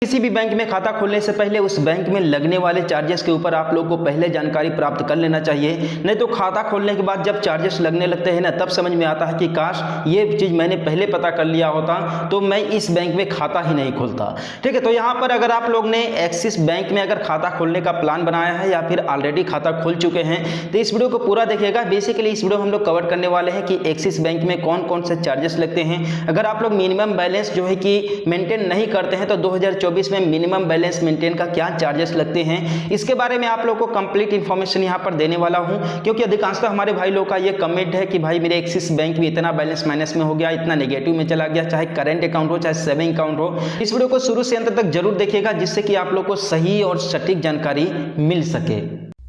किसी भी बैंक में खाता खोलने से पहले उस बैंक में लगने वाले चार्जेस के ऊपर आप लोग को पहले जानकारी प्राप्त कर लेना चाहिए। नहीं तो खाता खोलने के बाद जब चार्जेस लगने लगते हैं ना, तब समझ में आता है कि काश ये चीज़ मैंने पहले पता कर लिया होता तो मैं इस बैंक में खाता ही नहीं खोलता। ठीक है, तो यहाँ पर अगर आप लोग ने एक्सिस बैंक में अगर खाता खोलने का प्लान बनाया है या फिर ऑलरेडी खाता खोल चुके हैं तो इस वीडियो को पूरा देखिएगा। बेसिकली इस वीडियो हम लोग कवर करने वाले हैं कि एक्सिस बैंक में कौन कौन से चार्जेस लगते हैं। अगर आप लोग मिनिमम बैलेंस जो है कि मेंटेन नहीं करते हैं तो 2024 में मिनिमम बैलेंस मेंटेन का क्या चार्जेस लगते हैं, इसके बारे में आप लोग को कंप्लीट इन्फॉर्मेशन यहां पर देने वाला हूं। क्योंकि अधिकांशतः हमारे भाई लोग का ये कमेंट है कि भाई मेरे एक्सिस बैंक में इतना बैलेंस माइनस में हो गया, इतना नेगेटिव में चला गया, चाहे करेंट अकाउंट हो चाहे सेविंग अकाउंट हो। इस वीडियो को शुरू से अंत तक जरूर देखिएगा जिससे कि आप लोग को सही और सटीक जानकारी मिल सके।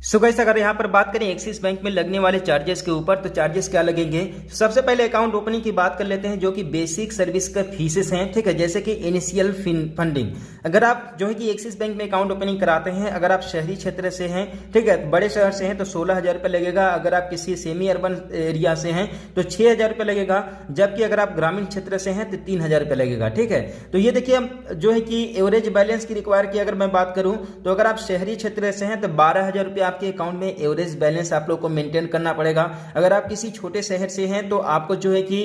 सो गाइस, अगर यहाँ पर बात करें एक्सिस बैंक में लगने वाले चार्जेस के ऊपर तो चार्जेस क्या लगेंगे। सबसे पहले अकाउंट ओपनिंग की बात कर लेते हैं, जो कि बेसिक सर्विस का फीसेस हैं। ठीक है, जैसे कि इनिशियल फंडिंग। अगर आप जो है कि एक्सिस बैंक में अकाउंट ओपनिंग कराते हैं, अगर आप शहरी क्षेत्र से हैं, ठीक है, बड़े शहर से हैं तो 16,000 रुपये लगेगा। अगर आप किसी सेमी अर्बन एरिया से हैं तो 6,000 रुपये लगेगा। जबकि अगर आप ग्रामीण क्षेत्र से हैं तो 3,000 रुपये लगेगा। ठीक है, तो ये देखिए जो है कि एवरेज बैलेंस की रिक्वायर की अगर मैं बात करूं तो अगर आप शहरी क्षेत्र से हैं तो 12,000 रुपये आपके अकाउंट में एवरेज बैलेंस आप लोग को मेंटेन करना पड़ेगा। अगर आप किसी छोटे शहर से हैं तो आपको जो है कि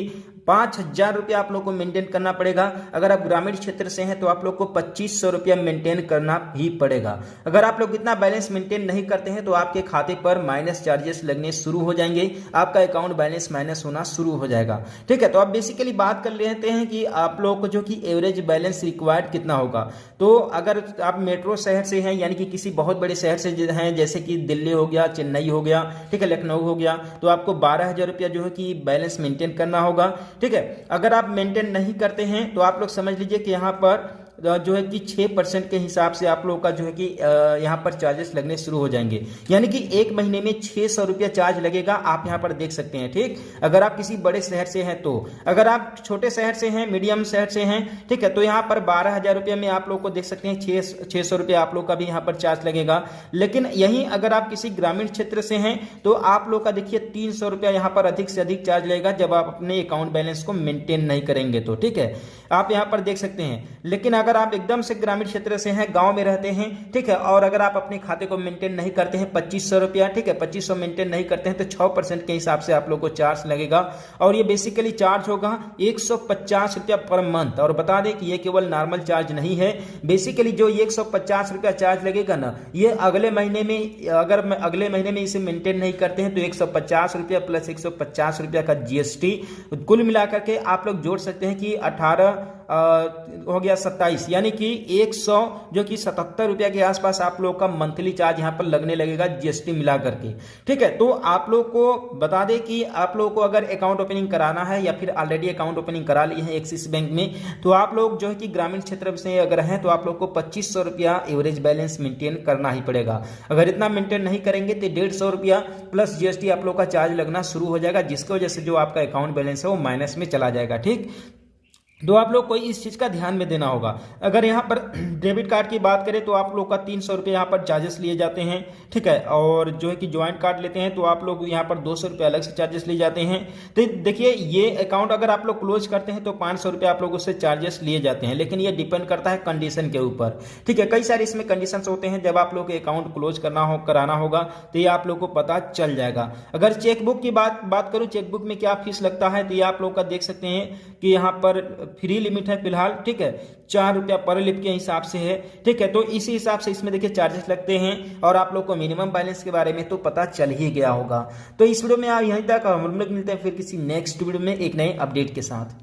5,000 रुपया आप लोग को मेंटेन करना पड़ेगा। अगर आप ग्रामीण क्षेत्र से हैं तो आप लोग को 2,500 रुपया मेंटेन करना ही पड़ेगा। अगर आप लोग इतना बैलेंस मेंटेन नहीं करते हैं तो आपके खाते पर माइनस चार्जेस लगने शुरू हो जाएंगे, आपका अकाउंट बैलेंस माइनस होना शुरू हो जाएगा। ठीक है, तो आप बेसिकली बात कर लेते हैं कि आप लोग को जो कि एवरेज बैलेंस रिक्वायर्ड कितना होगा। तो अगर आप मेट्रो शहर से हैं यानी कि किसी बहुत बड़े शहर से हैं, जैसे कि दिल्ली हो गया, चेन्नई हो गया, ठीक है, लखनऊ हो गया, तो आपको 12,000 रुपया जो है कि बैलेंस मेंटेन करना होगा। ठीक है, अगर आप मेंटेन नहीं करते हैं तो आप लोग समझ लीजिए कि यहाँ पर जो है कि 6% के हिसाब से आप लोगों का जो है कि यहाँ पर चार्जेस लगने शुरू हो जाएंगे। यानी कि एक महीने में 600 रुपया चार्ज लगेगा, आप यहाँ पर देख सकते हैं। ठीक, अगर आप किसी बड़े शहर से हैं तो। अगर आप छोटे शहर से हैं, मीडियम शहर से हैं, ठीक है, तो यहाँ पर 12,000 रुपये में आप लोग को देख सकते हैं 600 रुपया आप लोग का भी यहाँ पर चार्ज लगेगा। लेकिन यहीं अगर आप किसी ग्रामीण क्षेत्र से हैं तो आप लोग का देखिए 300 रुपया यहाँ पर अधिक से अधिक चार्ज लगेगा जब आप अपने अकाउंट बैलेंस को मेंटेन नहीं करेंगे तो। ठीक है, आप यहाँ पर देख सकते हैं। लेकिन अगर आप एकदम से ग्रामीण क्षेत्र से हैं, गांव में रहते हैं, ठीक है, और अगर आप अपने खाते को मेंटेन नहीं करते हैं 2,500 रुपया, ठीक है, 2,500 मेंटेन नहीं करते हैं तो 6% के हिसाब से आप लोग को चार्ज लगेगा। और ये बेसिकली चार्ज होगा 150 रुपया पर मंथ। और बता दें कि ये केवल नॉर्मल चार्ज नहीं है। बेसिकली जो 150 रुपया चार्ज लगेगा ना, ये अगले महीने में, अगर अगले महीने में इसे मेंटेन नहीं करते हैं तो 150 रुपया प्लस 150 रुपया का GST कुल मिलाकर के आप लोग जोड़ सकते हैं कि 18 हो गया 27, यानी कि 100 जो कि 77 रुपया के आसपास आप लोग का मंथली चार्ज यहां पर लगने लगेगा GST मिला करके। ठीक है, तो आप लोग को बता दें कि आप लोग को अगर अकाउंट ओपनिंग कराना है या फिर ऑलरेडी अकाउंट ओपनिंग करा लिए हैं एक्सिस बैंक में, तो आप लोग जो है कि ग्रामीण क्षेत्र से अगर हैं तो आप लोग को 2,500 रुपया एवरेज बैलेंस मेंटेन करना ही पड़ेगा। अगर इतना मेंटेन नहीं करेंगे तो 150 रुपया प्लस GST आप लोग का चार्ज लगना शुरू हो जाएगा, जिसकी वजह से जो आपका अकाउंट बैलेंस है वो माइनस में चला जाएगा। ठीक, तो आप लोग को इस चीज का ध्यान में देना होगा। अगर यहाँ पर डेबिट कार्ड की बात करें तो आप लोग का 300 रुपये यहाँ पर चार्जेस लिए जाते हैं। ठीक है, और जो है कि ज्वाइंट कार्ड लेते हैं तो आप लोग यहाँ पर 200 रुपये अलग से चार्जेस लिए जाते हैं। तो देखिए, ये अकाउंट अगर आप लोग क्लोज करते हैं तो 500 रुपये आप लोग उससे चार्जेस लिए जाते हैं, लेकिन ये डिपेंड करता है कंडीशन के ऊपर। ठीक है, कई सारे इसमें कंडीशन होते हैं। जब आप लोग अकाउंट क्लोज कराना होगा तो ये आप लोग को पता चल जाएगा। अगर चेकबुक की बात करूँ, चेकबुक में क्या फीस लगता है तो ये आप लोग का देख सकते हैं कि यहाँ पर फ्री लिमिट है फिलहाल। ठीक है, 4 रुपया पर लिप के हिसाब से है। ठीक है, तो इसी हिसाब से इसमें देखिए चार्जेस लगते हैं। और आप लोग को मिनिमम बैलेंस के बारे में तो पता चल ही गया होगा। तो इस वीडियो में आप यहीं तक, हम लोग मिलते हैं फिर किसी नेक्स्ट वीडियो में एक नए अपडेट के साथ।